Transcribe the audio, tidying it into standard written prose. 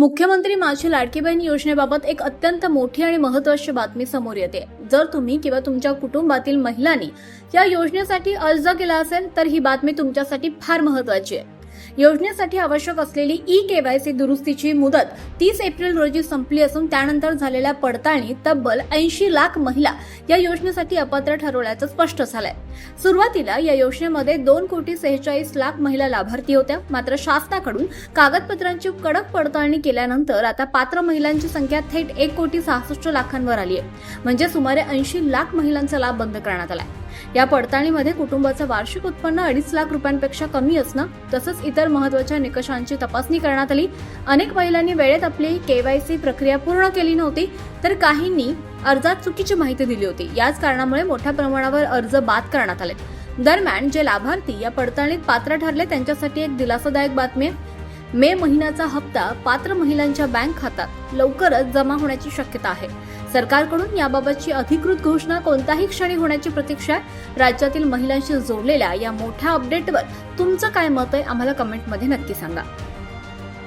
मुख्यमंत्री माझी लाडकी बहीण योजनेबाबत एक अत्यंत मोठी आणि महत्त्वाची बातमी समोर येते। जर तुम्ही किंवा तुमच्या कुटुंबातील महिलांनी या योजनेसाठी अर्ज केला असेल तर ही बातमी तुमच्यासाठी फार महत्त्वाची आहे। योजनेसाठी आवश्यक असलेली ई-केवायसी दुरुस्तीची मुदत 30 एप्रिल रोजी संपली असून त्यानंतर झालेल्या पडताळणीत तब्बल 80 लाख महिला या योजनेसाठी अपात्र ठरवल्याचं स्पष्ट झालंय। सुरुवातीला या योजनेमध्ये 2,46,00,000 महिला लाभार्थी होत्या, मात्र शासनाकडून कागदपत्रांची कडक पडताळणी केल्यानंतर आता पात्र महिलांची संख्या थेट 1,66,00,000 आली आहे। म्हणजे सुमारे 80 लाख महिलांचा लाभ बंद करण्यात आलाय। या पडताळणीमध्ये कुटुंबाचं वार्षिक उत्पन्न 2.5 लाख रुपयांपेक्षा कमी असणं तसंच इतर महत्त्वाच्या निकषांची तपासणी करण्यात आली। अनेक महिलांनी वेळेत आपली केवायसी प्रक्रिया पूर्ण केली नव्हती, तर काहींनी अर्जात चुकीची माहिती दिली होती। याच कारणामुळे मोठ्या प्रमाणावर अर्ज बाद करण्यात आले। दरम्यान जे लाभार्थी या पडताळणीत पात्र ठरले त्यांच्यासाठी एक दिलासादायक बातमी आहे। मे महिन्याचा हप्ता पात्र महिलांच्या बँक खात्यात लवकरच जमा होण्याची शक्यता आहे। सरकारकडून याबाबतची अधिकृत घोषणा कोणत्याही क्षणी होण्याची प्रतीक्षा आहे। राज्यातील महिलांशी जोडलेल्या या मोठ्या अपडेटवर तुमचं काय मत आहे आम्हाला कमेंटमध्ये नक्की सांगा।